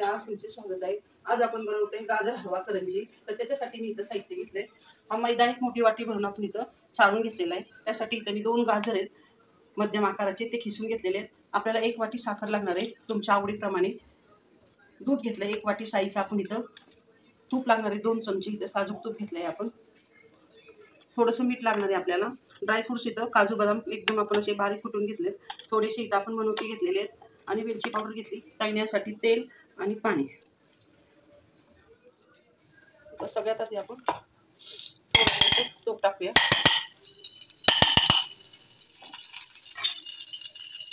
आज तुमचे स्वागत आहे। आज आपण बनवतोय गाजर हलवा करंजी। तर त्याच्यासाठी मी इथं साहित्य घेतले। हा मैदा एक मोठी वाटी भरून आपण इथं चाळून घेतलेला आहे। त्यासाठी इथं मी 2 गाजर आहेत मध्यम आकाराचे, ते खिसून घेतलेले आहेत। आपल्याला 1 वाटी साखर लागणार आहे तुमच्या आवडीप्रमाणे। दूध घेतलं 1 वाटी साईचं आपण इथं। तूप लागणार आहे 2 चमचे, इथं साजूक तूप घेतलंय आपण। थोडंसं मीठ लागणार आहे आपल्याला। ड्रायफ्रुट्स इथं काजू बदाम एकदम आपण असे बारीक कुटून घेतले। थोडेसे इथं आपण मनुके घेतलेले आहेत आणि वेलची पावडर घेतली। तळण्यासाठी तेल आणि पाणी। तर सगळ्यात आधी आपण तूप टाकूया।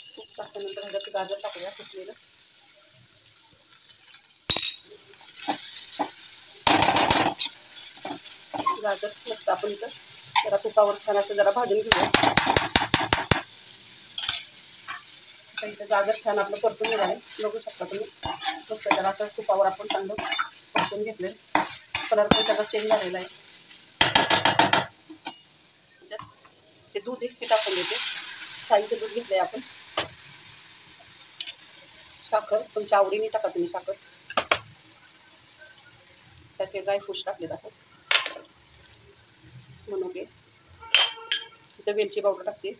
तूप टाकल्यानंतर ह्याच्यात गाजर टाकूया कुटलेलं। गाजर मस्त आपण इथं जरा तुपावर छान असं जरा भाजून घेऊया। इथं गाजर छान आपलं परतून निघाले, बघू शकता तुम्ही। मस्त त्याला असं तुपावर आपण चांगलं परतून घेतले। कलर पण त्याचा चेंज झालेला आहे। ते दूध एक टाकून देते। साईचं दूध घेतलंय आपण। साखर तुमच्या आवडीने टाका तुम्ही साखर। त्याचे ड्रायफ्रुट्स टाकले आपण। मनुके, इथं वेलची पावडर टाकते।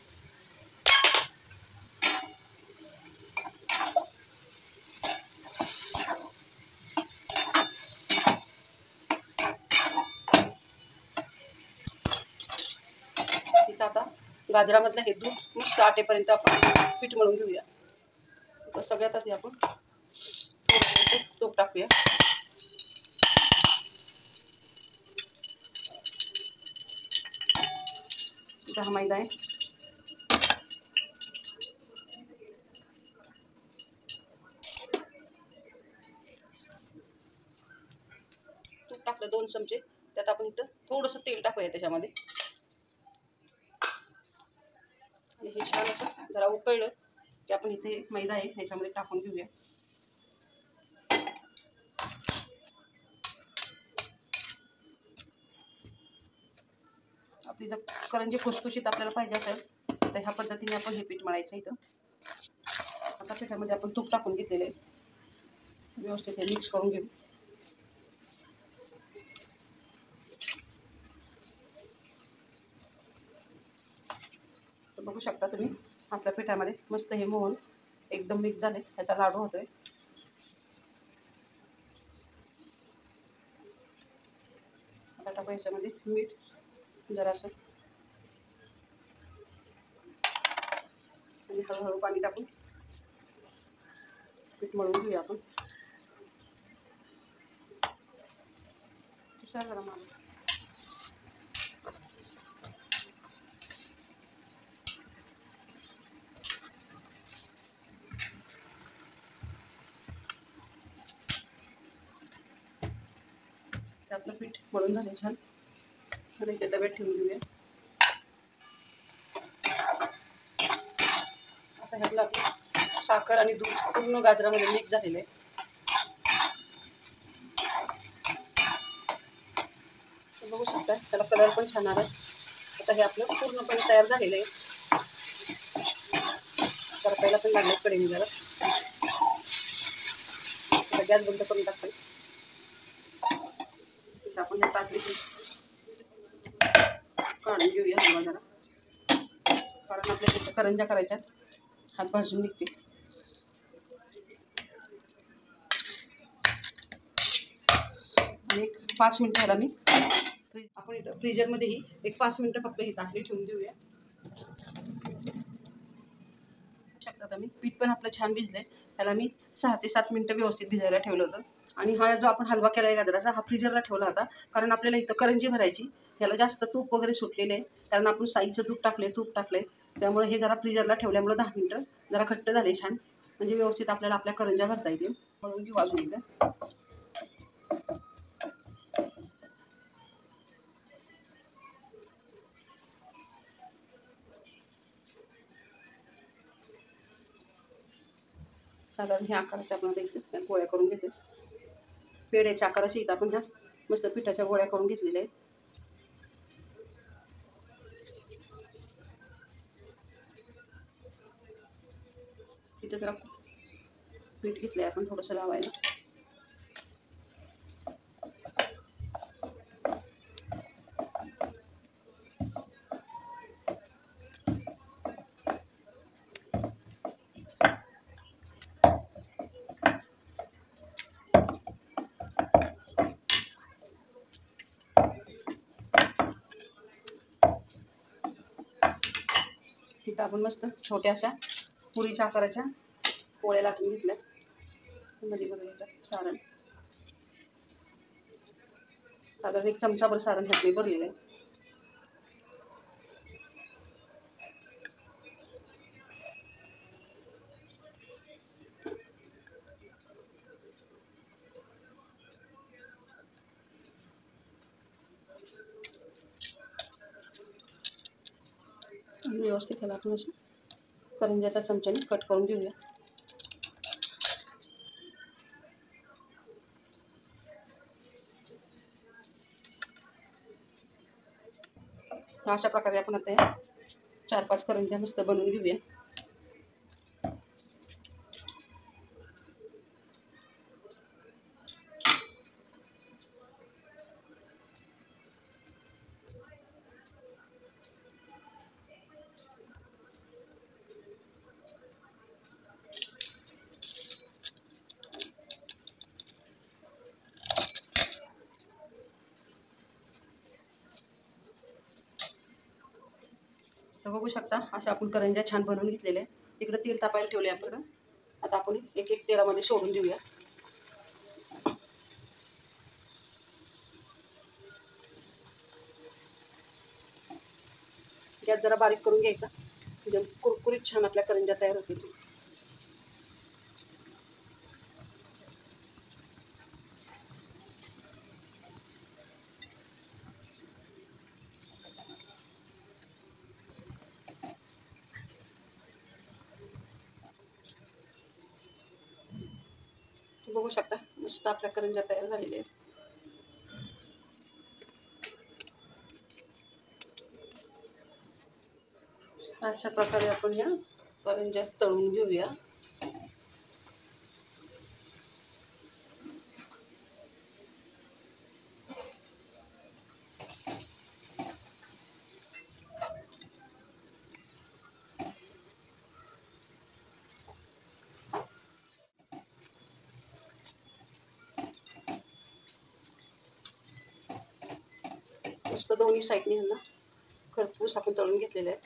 तिथं आता गाजरामधलं हे दूध मस्त आटेपर्यंत आपण पीठ मळून घेऊया। तर सगळ्यात आधी आपण तूप टाकूया। हा मैदा आहे। तूप टाकलं 2 चमचे। त्यात आपण इथं थोडंसं तेल टाकूया त्याच्यामध्ये। आणि हे छान असं जरा उकळलं की आपण इथे मैदा आहे ह्याच्यामध्ये टाकून घेऊया। आपली जर करंजी खुसखुशीत आपल्याला पाहिजे असेल तर ह्या पद्धतीने आपण हे पीठ मळायचं इथं। आता पिठामध्ये आपण तूप टाकून घेतलेले आहे। व्यवस्थित हे मिक्स करून घेऊ। तर बघू शकता तुम्ही आपल्या पिठामध्ये मस्त हे मोहन एकदम मिक्स झाले, ह्याचा लाडू होतोय। आता टाकू ह्याच्यामध्ये मीठ जरासं आणि हळूहळू पाणी टाकून पीठ मळून घेऊया आपण। जरा मागे आपलं पीठ मळून झाले छान आणि ते तव्यात ठेवून घेऊया। आता ह्यातलं साखर आणि दूध पूर्ण गाजरामध्ये मिक्स झालेलं आहे। बघू शकता त्याला कलर पण छान आला। आता हे आपलं पूर्णपणे तयार झालेलं आहे। परतायला पण लागले कढईने जरा। आता गॅस बंद करून टाकतो। आपण हे ताटली काढून घेऊया हलवा जरा, कारण आपल्या तिथं करंज्या करायच्या हात भाजून निघते। आणि 5 मिनिटं ह्याला मी आपण इथं फ्रीजरमध्येही 5 मिनिटं फक्त ही ताटली ठेवून देऊया। शकता मी पीठ पण आपलं छान भिजलंय। ह्याला मी 6 ते 7 मिनिटं व्यवस्थित भिजायला ठेवलं होतं। आणि हा जो आपण हलवा केलाय गाजराचा, हा फ्रीजरला ठेवला होता कारण आपल्याला इथं करंजी भरायची। ह्याला जास्त तूप वगैरे सुटलेले आहे कारण आपण साईचं दूध टाकले, तूप टाकले, त्यामुळे हे जरा फ्रीजरला ठेवल्यामुळे 10 मिनिटं जरा घट्ट झाले छान, म्हणजे व्यवस्थित आपल्याला आपल्या करंज्या भरता येतील। मळून घेऊ अजून एकदा। साधारण ह्या आकाराच्या आपण द्यायचं गोळ्या करून घेते। पेढ्याच्या आकाराच्या इथं आपण ह्या मस्त पिठाच्या गोळ्या करून घेतलेल्या आहेत। इथं जरा पीठ घेतलंय आपण थोडंसं लावायला। शकता आपण मस्त छोट्या अशा पुरीच्या आकाराच्या पोळ्या लाटून घेतल्या. मध्ये बघा सारण साधारण 1 चमचाभर सारण ह्यात मी भरलेलं आहे. व्यवस्थित ह्याला आपण असं करंज्याच्या चमच्याने कट करून घेऊया. अशा प्रकारे आपण आता 4-5 करंज्या मस्त बनवून घेऊया. तर बघू शकता अशा आपण करंज्या छान बनवून घेतलेल्या आहे. इकडे तेल तापायला ठेवले आपण. आता आपण एक तेलामध्ये सोडून देऊया. गॅस जरा बारीक करून घ्यायचा म्हणजे कुरकुरीत छान आपल्या करंज्या तयार होतील. बघू शकता मस्त आपल्या करंज्या तयार झालेल्या आहेत. अशा प्रकारे आपण या करंज्या तळून घेऊया. मस्त दोन्ही साईडने ह्यांना खरपूस आपण तळून घेतलेले आहेत.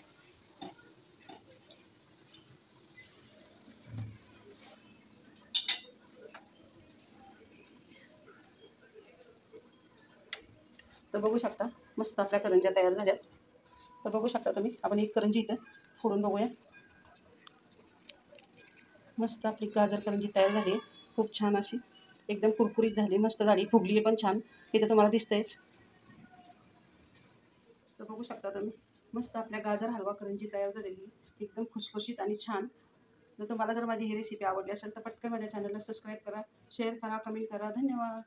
तर बघू शकता मस्त आपल्या करंज्या तयार झाल्यात. तर बघू शकता तुम्ही आपण एक करंजी इथं फोडून बघूया. मस्त आपली गाजर करंजी तयार झाली आहे. खूप छान अशी एकदम कुरकुरीत झाली, मस्त झाली, फुगली पण छान. इथं तुम्हाला दिसतंयच. तर बघू शकता तुम्ही मस्त आपल्या गाजर हलवा करंजी तयार झालेली एकदम खुसखुशीत आणि छान. जर तुम्हाला माझी ही रेसिपी आवडली असेल तर पटकन माझ्या चॅनलला सबस्क्राईब करा, शेअर करा, कमेंट करा. धन्यवाद.